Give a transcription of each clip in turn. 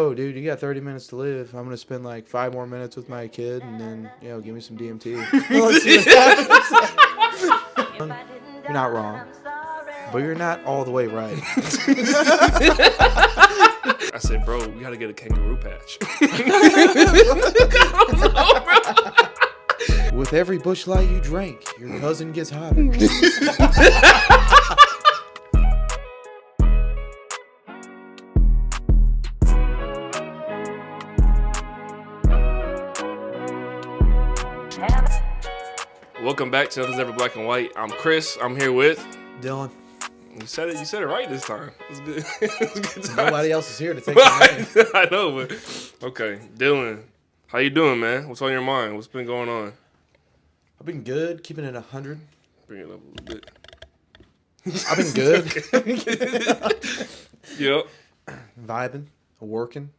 oh, dude, you got 30 minutes to live. I'm going to spend like 5 more minutes with my kid and then, give me some DMT. Let's see what happens. You're not wrong, but you're not all the way right. I said, bro, we got to get a kangaroo patch. With every bush light you drank, your cousin gets hotter. Welcome back to Nothing's Ever Black and White. I'm Chris. I'm here with Dylan. You said it right this time. It's good. It's a good time. Nobody else is here to take the name. I know, but okay. Dylan, how you doing, man? What's on your mind? What's been going on? I've been good, keeping it 100. Bring it up a little bit. I've been good. Yep. Vibing, working.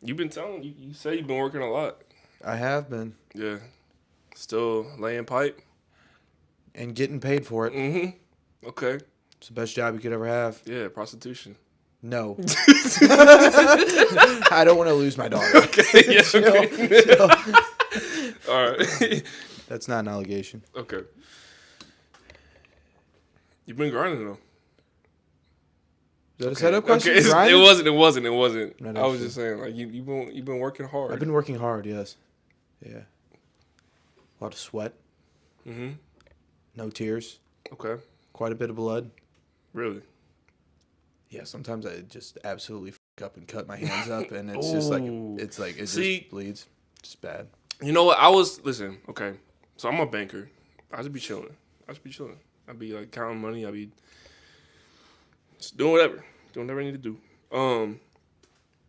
You've been telling you say you've been working a lot. I have been. Yeah. Still laying pipe. And getting paid for it. Mm-hmm. Okay. It's the best job you could ever have. Yeah, prostitution. No. I don't want to lose my daughter. Okay. Yeah. Okay. Chill. All right. That's not an allegation. Okay. You've been grinding though. Is that a setup question? Okay. It wasn't. Not I was actually. just saying, like you've been working hard. I've been working hard, yes. Yeah. A lot of sweat. Mm-hmm. No tears. Okay. Quite a bit of blood. Really? Yeah, sometimes I just absolutely up and cut my hands up, and it's just like, it just bleeds. It's bad. You know what? Listen, okay. So I'm a banker. I just be chilling. I'd be like counting money. I'd be just doing whatever I need to do. When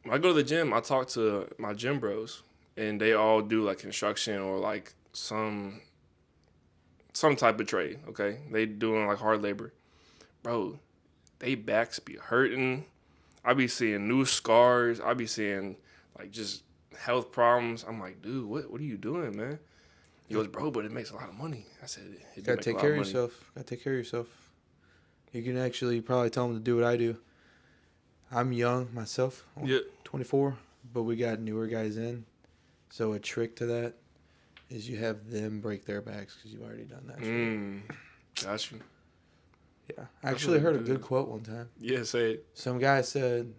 I go to the gym, I talk to my gym bros, and they all do like construction or like some type of trade, okay? They doing like hard labor. Bro, they backs be hurting. I be seeing new scars. I be seeing like just health problems. I'm like, dude, what are you doing, man? He goes, bro, but it makes a lot of money. I said, it Gotta take care of yourself. You can actually probably tell them to do what I do. I'm young myself. I'm 24, but we got newer guys in. So a trick to that is you have them break their backs because you've already done that shit. Got you. Yeah. I actually heard a good quote one time. Yeah, say it. Some guy said,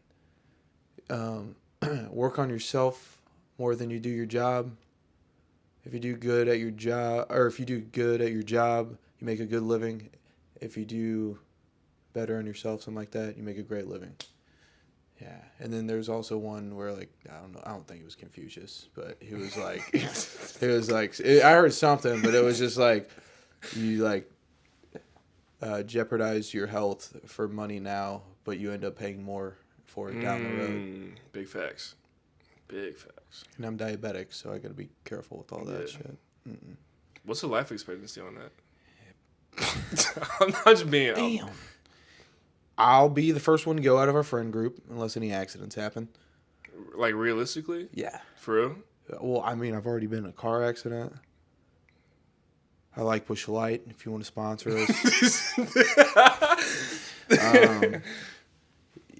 work on yourself more than you do your job. If you do good at your job, you make a good living. If you do better on yourself, something like that, you make a great living. Yeah, and then there's also one where like I don't think it was Confucius, but he was like, I heard something, but it was just like you like jeopardize your health for money now, but you end up paying more for it down the road. Big facts. And I'm diabetic, so I gotta be careful with all that shit. Mm-mm. What's the life expectancy on that? I'm not just being. Damn. I'll be the first one to go out of our friend group unless any accidents happen. Like realistically? Yeah. For real? Well, I mean, I've already been in a car accident. I like Bush Light if you want to sponsor us.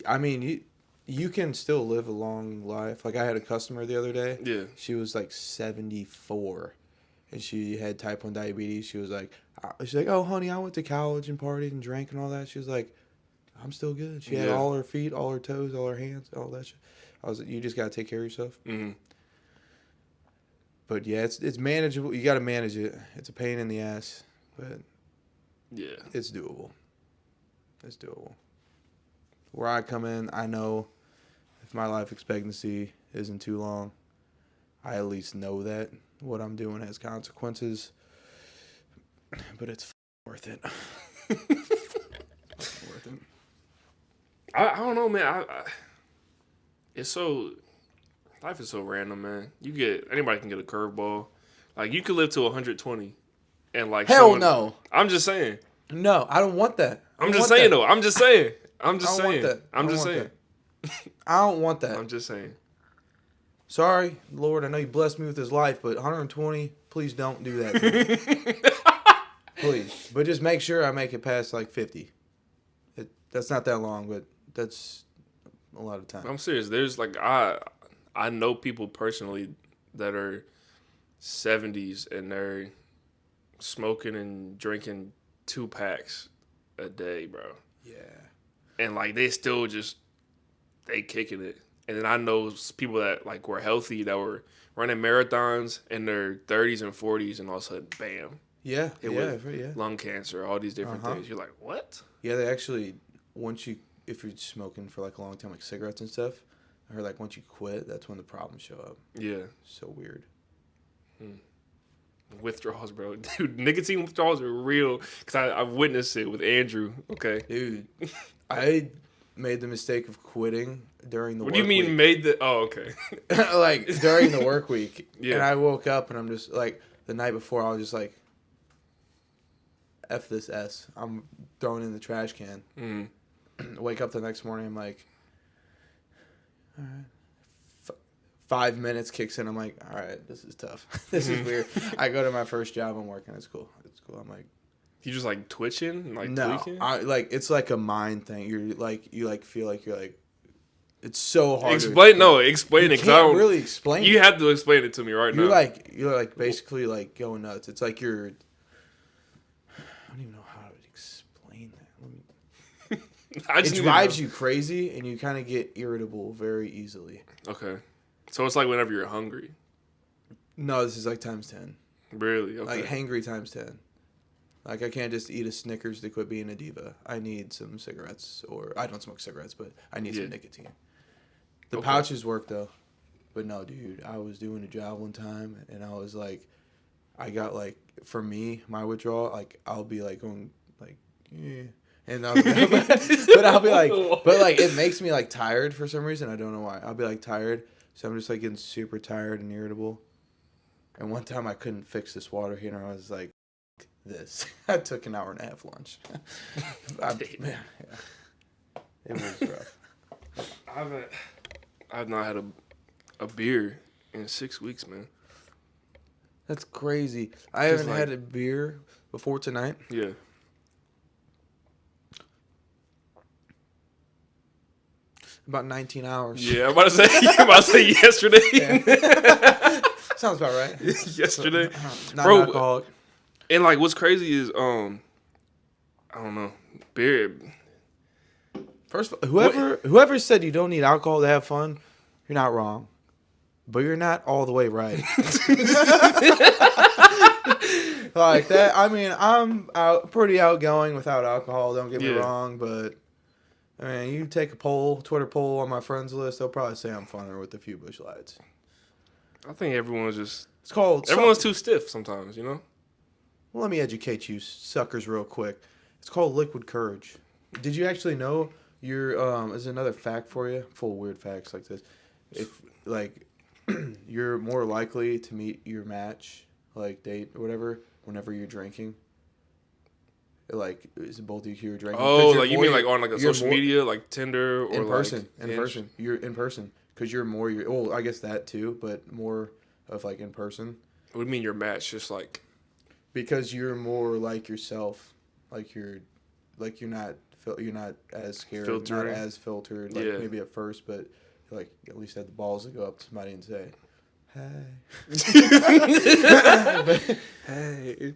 I mean, you can still live a long life. Like I had a customer the other day. Yeah. She was like 74, and she had type 1 diabetes. She's like, oh, honey, I went to college and partied and drank and all that. She was like, I'm still good. She had all her feet, all her toes, all her hands, all that shit. I was like, you just got to take care of yourself. Mm-hmm. But yeah, it's manageable. You got to manage it. It's a pain in the ass, but yeah, it's doable. Where I come in, I know if my life expectancy isn't too long, I at least know that what I'm doing has consequences. But it's worth it. Worth it. I don't know, man. Life is so random, man. Anybody can get a curveball. Like you could live to 120, and like no. I'm just saying. No, I don't want that. I'm just saying. I don't want that. I'm just saying. Sorry, Lord, I know you blessed me with this life, but 120, please don't do that to me. Please. But just make sure I make it past like 50. That's not that long, but that's a lot of I'm times. serious. There's like I know people personally that are 70s and they're smoking and drinking 2 packs a day, bro. Yeah. And like they still just they kicking it. And then I know people that like were healthy that were running marathons in their 30s and 40s, and all of a sudden, bam, Yeah. hit Yeah. with Yeah. lung cancer, all these different things. You're like, what? Yeah. They actually, if you're smoking for like a long time, like cigarettes and stuff, I heard like once you quit, that's when the problems show up. Yeah. So weird. Withdrawals, bro. Dude, nicotine withdrawals are real because I've witnessed it with Andrew. Okay. Dude, I made the mistake of quitting during the What work do you mean week. made the? Oh, okay. Like during the work week. Yeah. And I woke up and I'm just like the night before I was just like F this S. I'm throwing it in the trash can. Wake up the next morning, I'm like, all right. 5 minutes kicks in. I'm like, all right, this is tough. This is weird. I go to my first job. I'm working. It's cool. It's cool. I'm like, You just like twitching and like no, tweaking? I like it's like a mind thing. You feel like you're like, it's so hard. Explain to, explain you it. 'Cause I can't don't really explain. You it. have to explain it to me right now. You're like basically like going nuts. It's like you're. I don't even know how to explain that. It drives you crazy, and you kind of get irritable very easily. Okay. So it's like whenever you're hungry. No, this is like times 10. Really? Okay. Like hangry times 10. Like I can't just eat a Snickers to quit being a diva. I need some cigarettes, or I don't smoke cigarettes, but I need some nicotine. The pouches work though, but no, dude. I was doing a job one time, and I was like, I got like for me my withdrawal, like I'll be like going like, yeah. And I'll be, but I'll be like, but like it makes me like tired for some reason. I don't know why. I'll be like tired. So I'm just like getting super tired and irritable. And one time I couldn't fix this water heater. I was like, this. I took an hour and a half lunch. Yeah. It was rough. I've not had a beer in 6 weeks, man. That's crazy. I haven't had a beer before tonight. Yeah. About 19 hours. Yeah, I'm about to say yesterday. Yeah. Sounds about right. Yesterday. Not alcoholic. And like what's crazy is I don't know. Beer. First of all, whoever said you don't need alcohol to have fun, you're not wrong. But you're not all the way right. Like that. I mean, I'm pretty outgoing without alcohol, don't get me wrong, but I mean, you take a Twitter poll on my friends list, they'll probably say I'm funner with a few Busch Lights. I think everyone's just... Everyone's too stiff sometimes, you know? Well, let me educate you suckers real quick. It's called liquid courage. Did you actually know there's another fact for you? Full weird facts like this. If, like, you're more likely to meet your match, like date or whatever, whenever you're drinking. Like, is it both of you drinking? Oh, like you mean like on like a social media, like Tinder or in person? Like in person. You're in person. Because you're more, well, I guess that too, but more of like in person. What do you mean your match? Just like... Because you're more like yourself. Like you're not as scared, Filtering. not as filtered, like maybe at first, but like at least had the balls to go up to somebody and say, "Hey." Hey.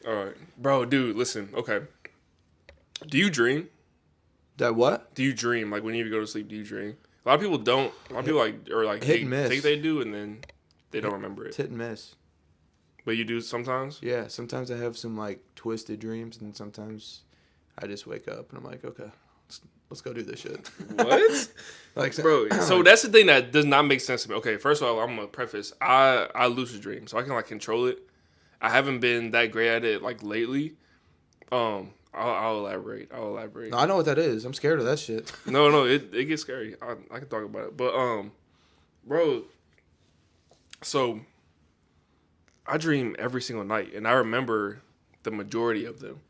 All right, bro, dude, listen. Okay, do you dream? That what? Do you dream? Like when you go to sleep, do you dream? A lot of people don't. A lot of people hit and miss. think they do, and then they don't remember it. It's hit and miss. But you do sometimes? Yeah, sometimes I have some like twisted dreams, and sometimes I just wake up and I'm like, okay, let's go do this shit. What? Like, bro, so that's the thing that does not make sense to me. Okay, first of all, I'm gonna preface. I lucid dream, so I can like control it. I haven't been that great at it like lately. I'll elaborate. No, I know what that is. I'm scared of that shit. No, it gets scary. I can talk about it, but bro, so I dream every single night, and I remember the majority of them.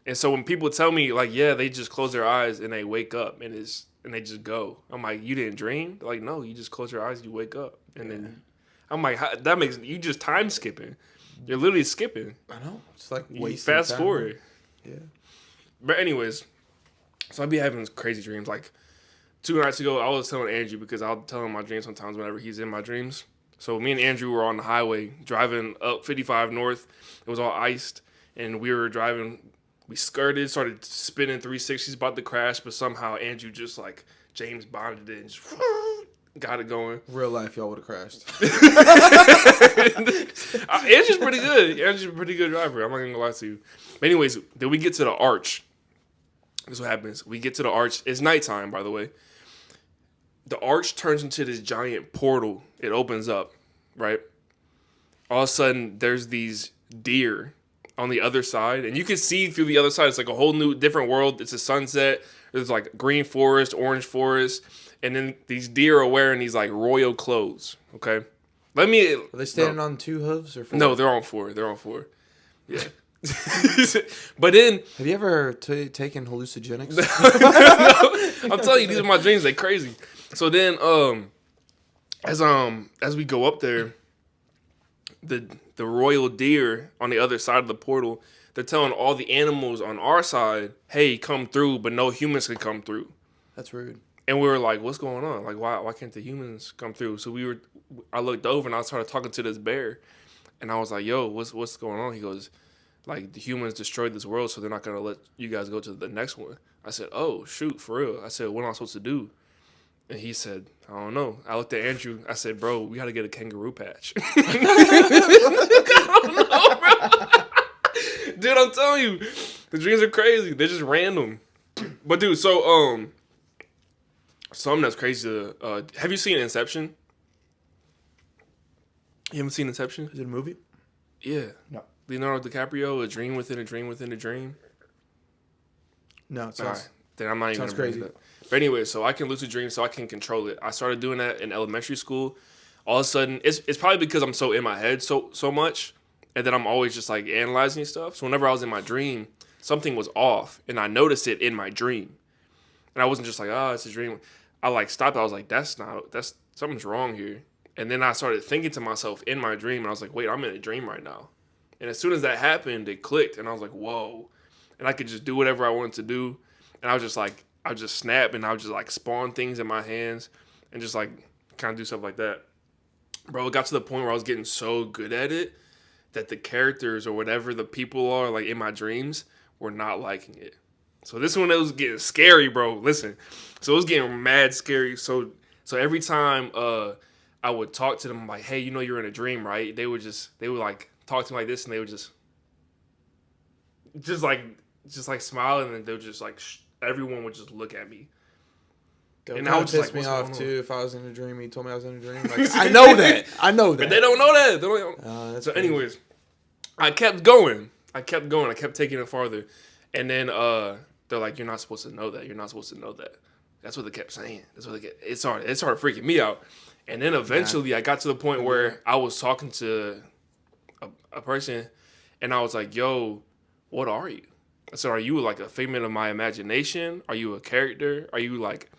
And so when people tell me like, yeah, they just close their eyes and they wake up and they just go, I'm like, you didn't dream? They're like, no, you just close your eyes and you wake up, and then I'm like, that makes you just time skipping. You're literally skipping. I know. It's like you fast time. forward. Yeah. But anyways, so I be having crazy dreams. Like 2 nights ago, I was telling Andrew because I'll tell him my dreams sometimes whenever he's in my dreams. So me and Andrew were on the highway driving up 55 North. It was all iced, and we were driving. We skirted, started spinning 360s, about to crash, but somehow Andrew just like James Bonded it and just got it going. Real life, y'all would have crashed. Andrew's pretty good. Andrew's a pretty good driver. I'm not gonna lie to you. But anyways, then we get to the arch. This is what happens. We get to the arch. It's nighttime, by the way. The arch turns into this giant portal. It opens up, right? All of a sudden, there's these deer on the other side, and you can see through the other side. It's like a whole new, different world. It's a sunset. There's like green forest, orange forest, and then these deer are wearing these like royal clothes. Okay, Are they standing on 2 hooves or 4? No, they're on 4. They're on 4. Yeah. But then, have you ever taken hallucinogenics? no, I'm telling you, these are my dreams. They crazy. So then, as we go up there, the royal deer on the other side of the portal, they're telling all the animals on our side, "Hey, come through," but no humans can come through. That's rude. And we were like, "What's going on? Like, why can't the humans come through?" So I looked over and I started talking to this bear, and I was like, "Yo, what's going on?" He goes, "Like, the humans destroyed this world, so they're not gonna let you guys go to the next one." I said, "Oh shoot, for real?" I said, "What am I supposed to do?" And he said, "I don't know." I looked at Andrew. I said, "Bro, we got to get a kangaroo patch." I don't know, bro. Dude, I'm telling you, the dreams are crazy. They're just random. But dude, so something that's crazy. Have you seen Inception? You haven't seen Inception? Is it a movie? Yeah. No. Leonardo DiCaprio, a dream within a dream within a dream. No, it sounds, All right. Then I'm not even sounds gonna bring crazy. it up. But anyway, so I can lucid dream, so I can control it. I started doing that in elementary school. All of a sudden, it's probably because I'm so in my head so much, and then I'm always just like analyzing stuff. So whenever I was in my dream, something was off, and I noticed it in my dream, and I wasn't just like, "Oh, it's a dream." I like stopped. I was like, that's something's wrong here." And then I started thinking to myself in my dream, and I was like, "Wait, I'm in a dream right now." And as soon as that happened, it clicked, and I was like, "Whoa!" And I could just do whatever I wanted to do, and I was just like, I would just snap, and I would just like spawn things in my hands, and just like kind of do stuff like that. Bro, it got to the point where I was getting so good at it that the characters or whatever the people are like in my dreams were not liking it. So this one, it was getting scary, bro. Listen, so it was getting mad scary. So every time I would talk to them like, "Hey, you know you're in a dream, right?" They would like talk to me like this, and they would just like smile, and then they would just like everyone would just look at me. That would And kind I of was piss just me like, off "What's too going on?" if I was in a dream. He told me I was in a dream. Like, I know that. I know that. But they don't know that. They don't. So, anyways, I kept going. I kept taking it farther, and then they're like, "You're not supposed to know that. You're not supposed to know that." That's what they kept saying. That's what they kept. It started freaking me out, and then eventually I got to the point where I was talking to a person, and I was like, "Yo, what are you?" I said, "Are you like a figment of my imagination? Are you a character? Are you like,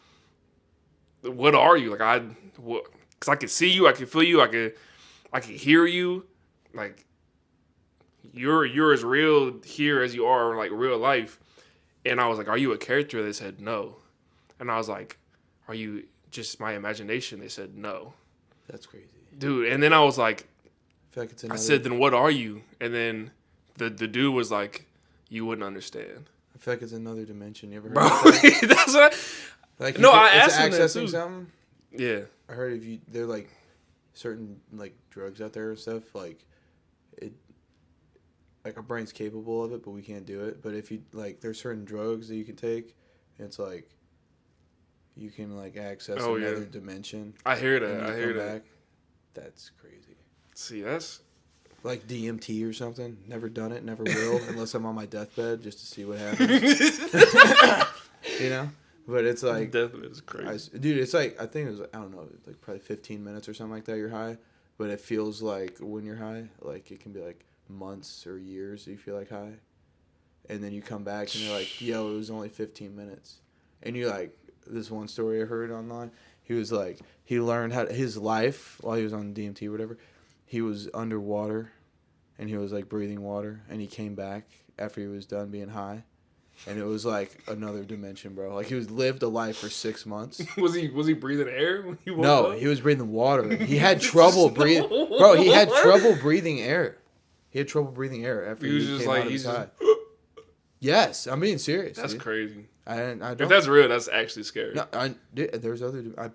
what are you?" Like because I could see you, I could feel you, I could hear you, like you're as real here as you are in like real life. And I was like, "Are you a character?" They said no. And I was like, "Are you just my imagination?" They said no. That's crazy, Dude. And then I was like, I feel like it's I another. said, "Then what are you?" And then the dude was like, "You wouldn't understand." I feel like it's another dimension. You ever heard Bro, of that? that's what Like, No, I it's asked him that, accessing too. something. Yeah. I heard if you they're like certain like drugs out there and stuff, like it, like our brain's capable of it, but we can't do it. But if you like, there's certain drugs that you can take, and it's like you can like access Oh, yeah. another dimension. I hear And that. you I hear come that. back. That's crazy. See, that's Like DMT or something. Never done it. Never will, unless I'm on my deathbed just to see what happens. You know. But it's like, definitely is crazy. dude, it's like, I think it was, I don't know, like probably 15 minutes or something like that. You're high, but it feels like when you're high, like it can be like months or years you feel like high, and then you come back and you're like, yo, it was only 15 minutes, and you like this one story I heard online. He was like, he learned how his life while he was on DMT or whatever. He was underwater, and he was like breathing water, and he came back after he was done being high. and it was like another dimension, bro. Like he was lived a life for 6 months. Was he breathing air when he woke No, up? he was breathing water. He had trouble breathing. Bro, he had trouble breathing air. He had trouble breathing air after He was he just came like out of he's his just. high. Yes, I'm being serious. That's dude. crazy. I don't. If that's real, that's actually scary. No, there's other. I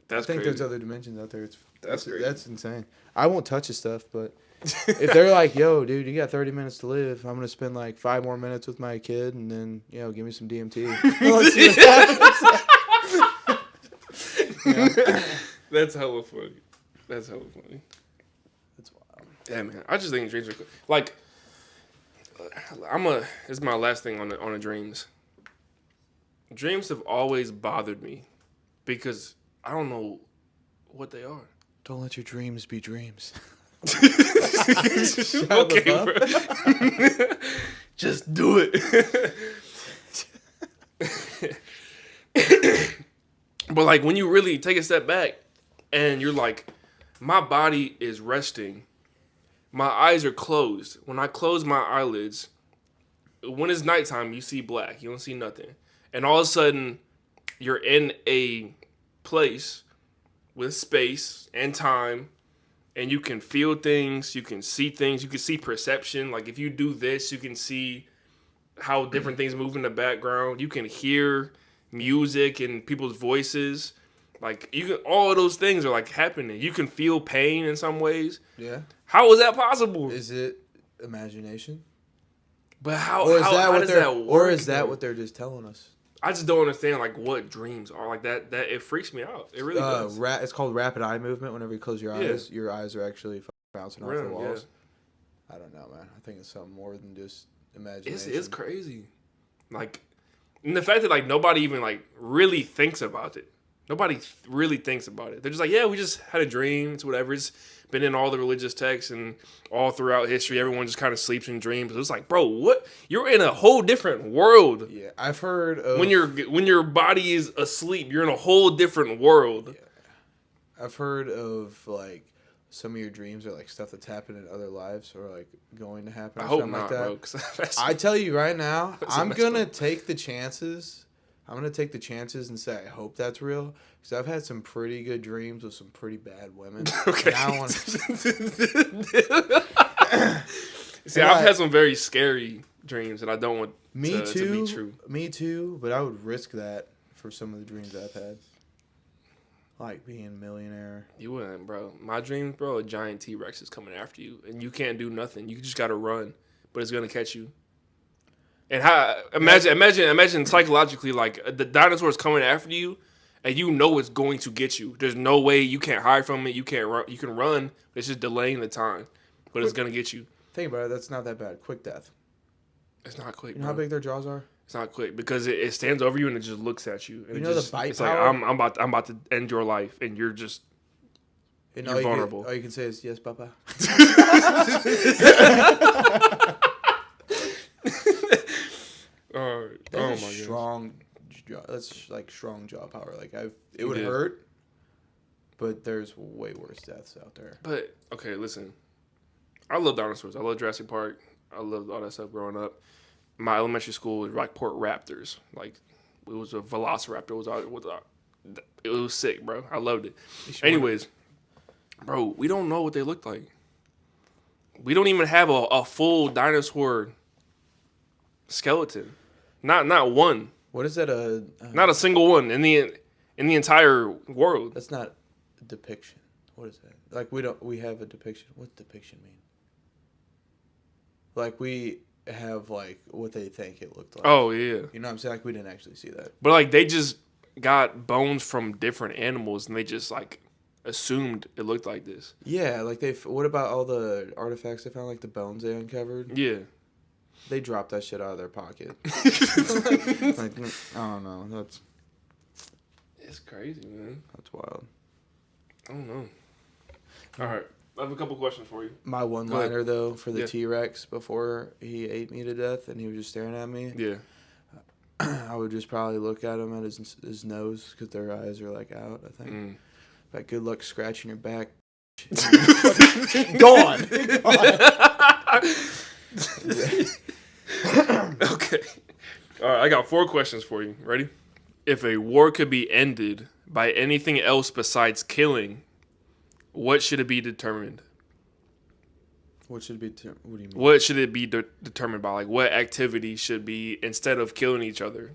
That's think crazy. there's other dimensions out there. That's crazy. That's insane. I won't touch his stuff, but if they're like, "Yo, dude, you got 30 minutes to live. I'm gonna spend like 5 more minutes with my kid, and then give me some DMT." Let's see what happens. That's hella funny. That's hella funny. That's wild. Yeah, man. I just think dreams are cool. Like, this is my last thing on the dreams. Dreams have always bothered me because I don't know what they are. Don't let your dreams be dreams. Okay, bro. Just do it. But like when you really take a step back and you're like, my body is resting. My eyes are closed. When I close my eyelids, when it's nighttime, you see black. You don't see nothing. And all of a sudden, you're in a place with space and time, and you can feel things, you can see things, you can see perception. Like if you do this, you can see how different things move in the background. You can hear music and people's voices. Like all of those things are like happening. You can feel pain in some ways. Yeah. How is that possible? Is it imagination? But how Or is how, that how what does they're? that work? Or is that though? what they're just telling us? I just don't understand like what dreams are. Like that it freaks me out. It really does. It's called rapid eye movement. Whenever you close your eyes, your eyes are actually bouncing off the walls. Yeah. I don't know, man. I think it's something more than just imagination. It's crazy. Like, and the fact that like nobody even like really thinks about it. Nobody really thinks about it. They're just like, yeah, we just had a dream. It's whatever. It's been in all the religious texts and all throughout history. Everyone just kind of sleeps in dreams. It's like, bro, what? You're in a whole different world. Yeah, I've heard of... When your body is asleep, you're in a whole different world. Yeah. I've heard of like some of your dreams are like stuff that's happened in other lives or like going to happen. Or I hope something not, like that. bro. 'Cause I tell you right now, I'm messed gonna up. take the chances. I'm going to take the chances and say I hope that's real. Because I've had some pretty good dreams with some pretty bad women. Okay. And I want See, I've had some very scary dreams that I don't want to be true. Me too, but I would risk that for some of the dreams I've had. Like being a millionaire. You wouldn't, bro. My dreams, bro, a giant T-Rex is coming after you. And you can't do nothing. You just got to run. But it's going to catch you. And imagine psychologically, like the dinosaur is coming after you, and you know it's going to get you. There's no way you can't hide from it. You can't run. You can run. But it's just delaying the time, but it's gonna get you. Think about it. That's not that bad. Quick death. It's not quick. You know how big their jaws are? It's not quick because it stands over you and it just looks at you. And you know just, the bite it's power? like I'm about to end your life, and you're just you're vulnerable. All you can say is yes, Papa. Oh my strong. That's like strong jaw power. Like it would Yeah. hurt, but there's way worse deaths out there. But okay, listen. I love dinosaurs. I love Jurassic Park. I loved all that stuff growing up. My elementary school was Rockport Raptors. Like it was a Velociraptor. It was sick, bro. I loved it. Anyways, bro, we don't know what they look like. We don't even have a full dinosaur skeleton. Not one. What is that? Not a single one in the entire world. That's not a depiction. What is that? Like we have a depiction. What's depiction mean? Like we have like what they think it looked like. Oh yeah. You know what I'm saying? Like we didn't actually see that. But like they just got bones from different animals and they just like assumed it looked like this. Yeah, like what about all the artifacts they found, like the bones they uncovered? Yeah. They dropped that shit out of their pocket. like, I don't know. It's crazy, man. That's wild. I don't know. All right. I have a couple questions for you. My one-liner, though, for the Yeah. T-Rex before he ate me to death and he was just staring at me, Yeah. I would just probably look at him at his nose because their eyes are, like, out, I think. But good luck scratching your back. Gone. Okay. All right, I got 4 questions for you. Ready? If a war could be ended by anything else besides killing, what should it be determined? What should be? What do you mean? What should it be determined by? Like, what activity should be instead of killing each other?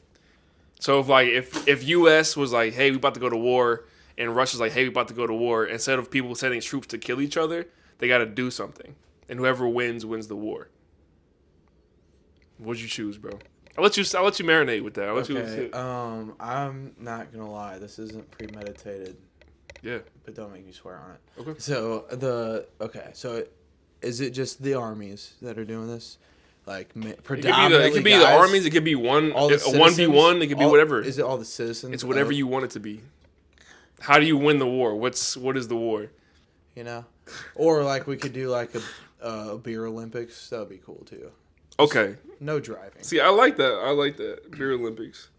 So if U.S. was like, hey, we about to go to war, and Russia's like, hey, we about to go to war, instead of people sending troops to kill each other, they got to do something, and whoever wins the war. What'd you choose, bro? I'll let you marinate with that. Okay. I'm not gonna lie. This isn't premeditated. Yeah. But don't make me swear on it. Okay. So is it just the armies that are doing this? Like predominantly, it could be the armies. It could be a 1v1. It could be whatever. Is it all the citizens? It's whatever you want it to be. How do you win the war? What is the war? You know, or like we could do like a beer Olympics. That would be cool too. Okay. No driving. See, I like that. Beer Olympics.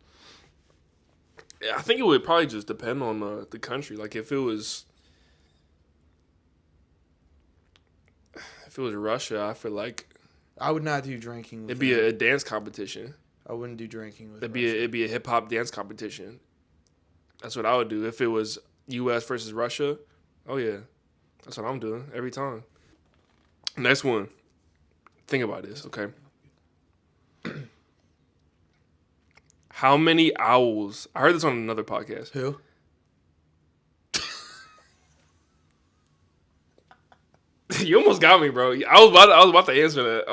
Yeah, I think it would probably just depend on the country. Like if it was Russia, I feel like I would not do drinking with it'd be a dance competition. I wouldn't do drinking with It'd be a hip hop dance competition. That's what I would do if it was U.S. versus Russia. Oh yeah, that's what I'm doing every time. Next one. Think about this, okay? How many owls? I heard this on another podcast. Who? You almost got me, bro. I was about to answer that.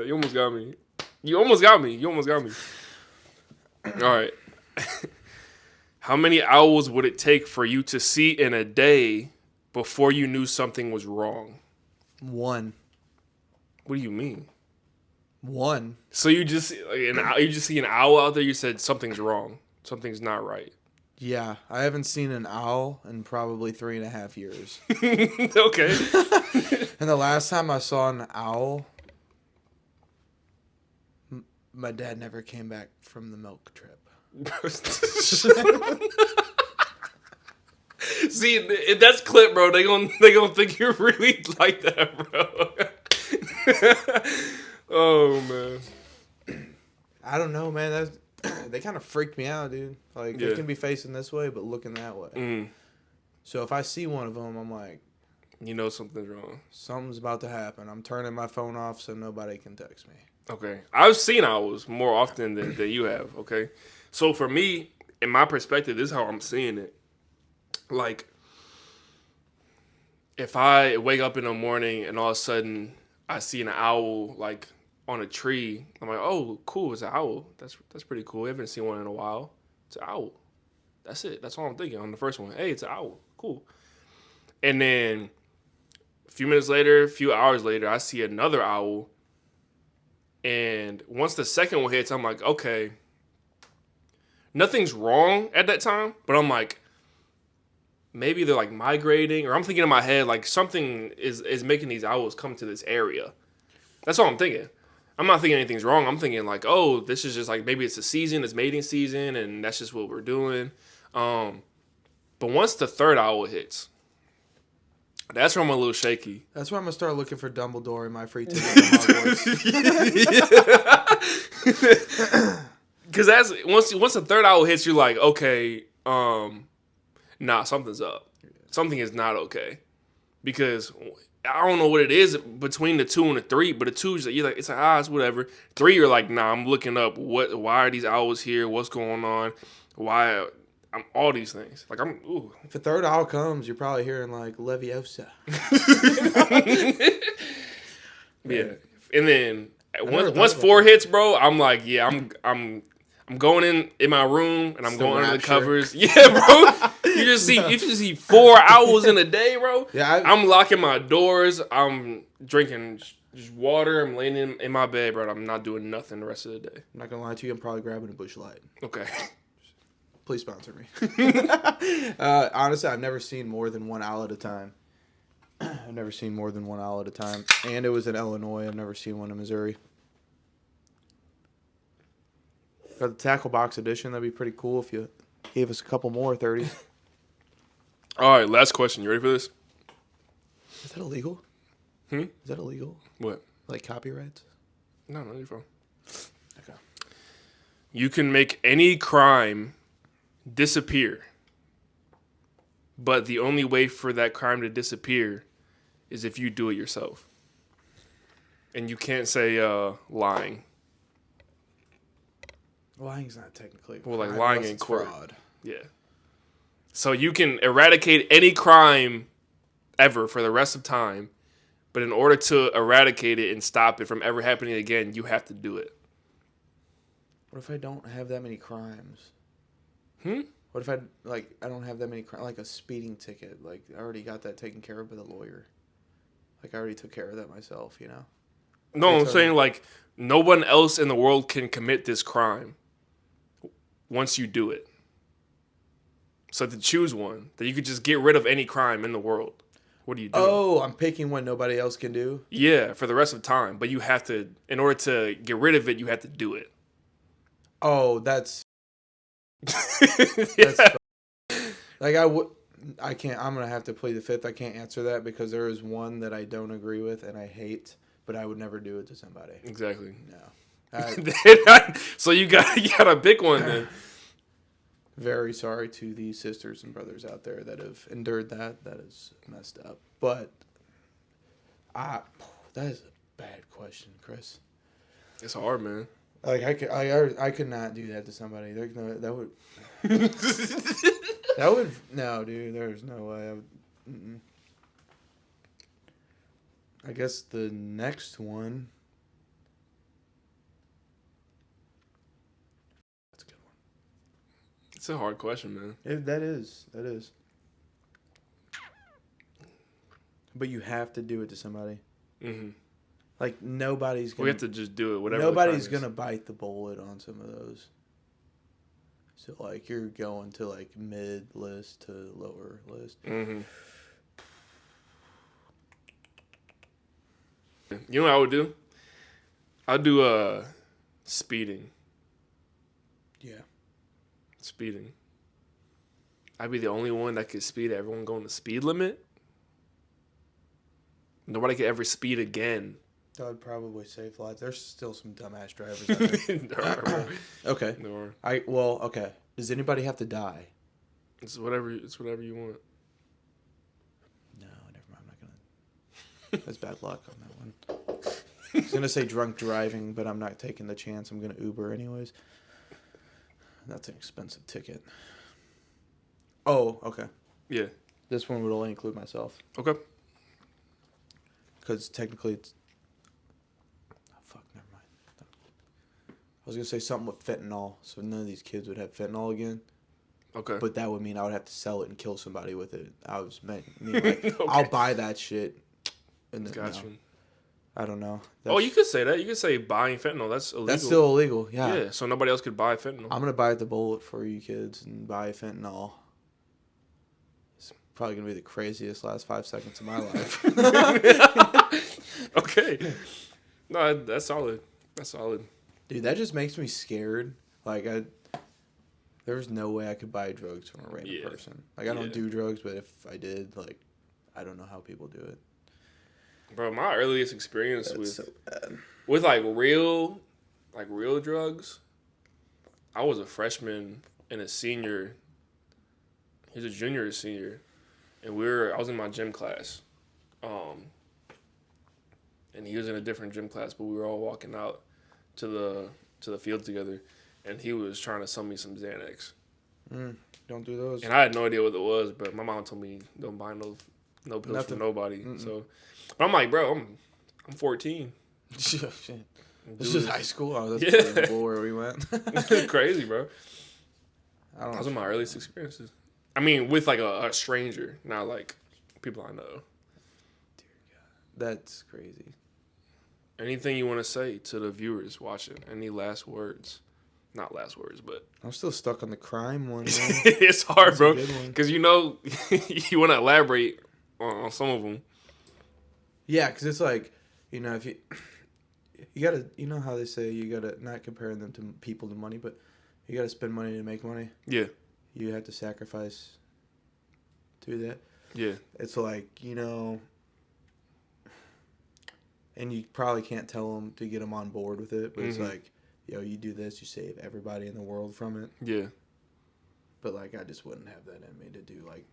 You almost got me. All right. How many owls would it take for you to see in a day before you knew something was wrong? 1. What do you mean? 1. So you just see an owl out there. You said something's wrong. Something's not right. Yeah, I haven't seen an owl in probably 3.5 years. Okay. And the last time I saw an owl, my dad never came back from the milk trip. See, if that's clip, bro, they gonna think you're really like that, bro. Oh man. I don't know, man. They kind of freaked me out, dude. Like they can be facing this way, but looking that way. Mm. So if I see one of them, I'm like, you know something's wrong. Something's about to happen. I'm turning my phone off so nobody can text me. Okay, I've seen owls more often than you have. Okay, so for me, in my perspective, this is how I'm seeing it. Like, if I wake up in the morning and all of a sudden I see an owl like on a tree, I'm like, oh, cool, it's an owl. That's pretty cool. I haven't seen one in a while. It's an owl. That's it. That's all I'm thinking on the first one. Hey, it's an owl. Cool. And then a few minutes later, a few hours later, I see another owl. And once the second one hits, I'm like, okay, nothing's wrong at that time. But I'm like, maybe they're like migrating, or I'm thinking in my head like something is making these owls come to this area. That's all I'm thinking. I'm not thinking anything's wrong. I'm thinking like, oh, this is just like maybe it's a season, it's mating season, and that's just what we're doing. But once the third owl hits, that's where I'm a little shaky. That's why I'm gonna start looking for Dumbledore in my free time. Because that's once the third owl hits, you're like, okay, nah, something's up. Something is not okay. Because I don't know what it is between the 2 and the 3, but the 2 is you're like, it's it's whatever. 3, you're like, nah, I'm looking up why are these owls here? What's going on? Why? I'm all these things. Like ooh. If the third owl comes, you're probably hearing like Leviosa. Yeah. And then once 4 hits, bro, I'm like, yeah, I'm going in my room and I'm going under the covers. Yeah, bro. You just see 4 owls in a day, bro. Yeah, I'm locking my doors. I'm drinking just water. I'm laying in my bed, bro. I'm not doing nothing the rest of the day. I'm not gonna lie to you. I'm probably grabbing a bush light. Okay. Please sponsor me. Honestly, I've never seen more than one owl at a time. And it was in Illinois. I've never seen one in Missouri. Got the tackle box edition. That'd be pretty cool if you gave us a couple more 30s. All right, last question. You ready for this? Is that illegal? Is that illegal? What? Like copyrights? No, you're fine. Okay. You can make any crime disappear. But the only way for that crime to disappear is if you do it yourself. And you can't say lying. Lying's not technically a Well, like crime lying unless in it's court. fraud. Yeah. So you can eradicate any crime ever for the rest of time. But in order to eradicate it and stop it from ever happening again, you have to do it. What if I don't have that many crimes? Hmm? What if I don't have that many crimes? Like a speeding ticket. Like, I already got that taken care of by the lawyer. Like, I already took care of that myself, you know? No, I'm saying, like, no one else in the world can commit this crime once you do it. So to choose one, that you could just get rid of any crime in the world. What do you do? Oh, I'm picking one nobody else can do? Yeah, for the rest of time. But you have to, in order to get rid of it, you have to do it. Oh, that's... Yeah. Like, I can't... I'm going to have to plead the fifth. I can't answer that because there is one that I don't agree with and I hate, but I would never do it to somebody. Exactly. No. So you gotta pick one then. Very sorry to the sisters and brothers out there that have endured that. That is messed up. But that is a bad question, Chris. It's hard, man. Like I could not do that to somebody. That would no, dude. There's no way. I guess the next one. That's a good one. It's a hard question, man. That is. But you have to do it to somebody. Mm-hmm. Like nobody's gonna. We have to just do it. Whatever. Nobody's gonna bite the bullet on some of those. So like you're going to like mid list to lower list. Mm-hmm. You know what I would do? I'd do speeding. Yeah. Speeding. I'd be the only one that could speed everyone going the speed limit. Nobody could ever speed again. That would probably save lives. There's still some dumbass drivers out there. Okay. No. Okay. Does anybody have to die? It's whatever you want. No, never mind. I'm not gonna. That's bad luck on that one. I was gonna say drunk driving, but I'm not taking the chance. I'm gonna Uber anyways. That's an expensive ticket. Oh, okay. Yeah. This one would only include myself. Okay. Because technically it's... Oh, fuck, never mind. I was going to say something with fentanyl, so none of these kids would have fentanyl again. Okay. But that would mean I would have to sell it and kill somebody with it. Like, Okay. I'll buy that shit. And then, Got you. I don't know. You could say that. You could say buying fentanyl. That's illegal. That's still illegal, yeah. Yeah, so nobody else could buy fentanyl. I'm going to buy the bullet for you kids and buy fentanyl. It's probably going to be the craziest last 5 seconds of my life. Okay. No, that's solid. That's solid. Dude, that just makes me scared. Like, there's no way I could buy drugs from a random person. Like, I don't do drugs, but if I did, like, I don't know how people do it. Bro, my earliest experience That's so bad. with like real drugs, I was a freshman and a senior. He was a junior or senior, and I was in my gym class, and he was in a different gym class, but we were all walking out to the field together, and he was trying to sell me some Xanax. Don't do those. And I had no idea what it was, but my mom told me don't buy no pills from nobody. Mm-mm. So, but I'm like, bro, I'm 14. Shit. This is high school. Oh, that's Yeah. cool where we went. Crazy, bro. I don't know. Those are my earliest experiences. I mean, with like a stranger, not like people I know. Dear God, that's crazy. Anything you want to say to the viewers watching? Any last words? Not last words, but I'm still stuck on the crime one. it's hard, That's bro, a good one. because you want to elaborate on some of them. Yeah, because it's like, if you gotta, how they say you gotta not comparing them to people to money, but you gotta spend money to make money. Yeah. You have to sacrifice to do that. Yeah. It's like, and you probably can't tell them to get them on board with it, but it's like, yo, you do this, you save everybody in the world from it. Yeah. But like, I just wouldn't have that in me to do like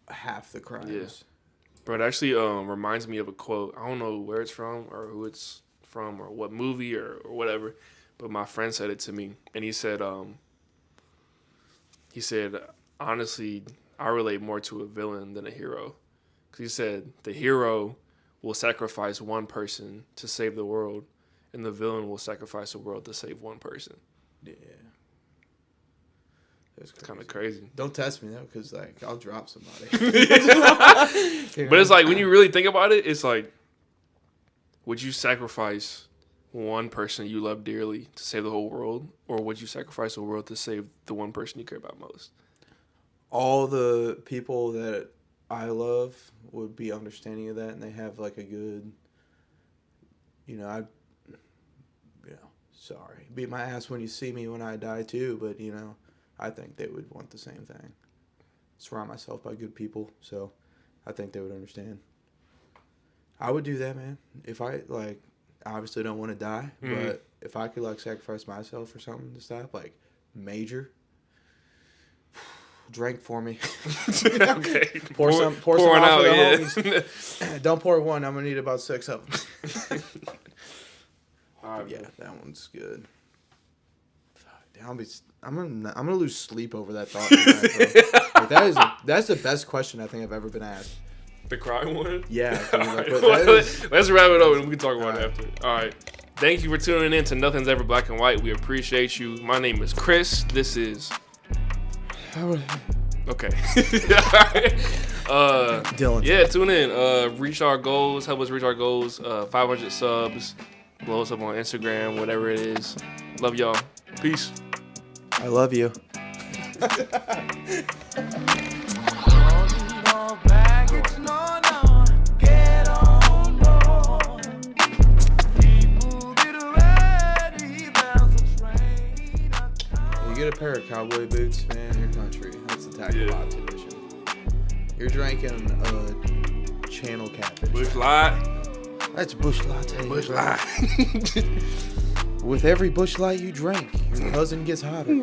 half the crimes. Yeah. But it actually reminds me of a quote. I don't know where it's from or who it's from or what movie or whatever. But my friend said it to me, and he said, honestly, I relate more to a villain than a hero. Because he said the hero will sacrifice one person to save the world, and the villain will sacrifice the world to save one person. Yeah. It's kind of crazy. Don't test me though, because like I'll drop somebody. But it's like when you really think about it, it's like, would you sacrifice one person you love dearly to save the whole world, or would you sacrifice the world to save the one person you care about most? All the people that I love would be understanding of that, and they have like a good, sorry, beat my ass when you see me when I die too, but I think they would want the same thing. Surround myself by good people, so I think they would understand. I would do that, man. If I obviously don't want to die, but if I could sacrifice myself for something to stop, major, drink for me. Okay. Pour some out for the homies. Don't pour one. I'm gonna need about 6 of them. All right, yeah, that one's good. I'm gonna lose sleep over that thought tonight, bro. That's the best question I think I've ever been asked. The cry one? Yeah. Let's wrap it up and we can talk about it after. All right. Thank you for tuning in to Nothing's Ever Black and White. We appreciate you. My name is Chris. This is... Okay. Dylan. Yeah, tune in. Reach our goals. Help us reach our goals. 500 subs. Blow us up on Instagram, whatever it is. Love y'all. Peace. I love you. You get a pair of cowboy boots, man, your country. That's the tackle box edition. You're drinking a channel catfish. Bush Light. That's Bush Latte. Bush Light. With every Bush Light you drink, your cousin gets hotter.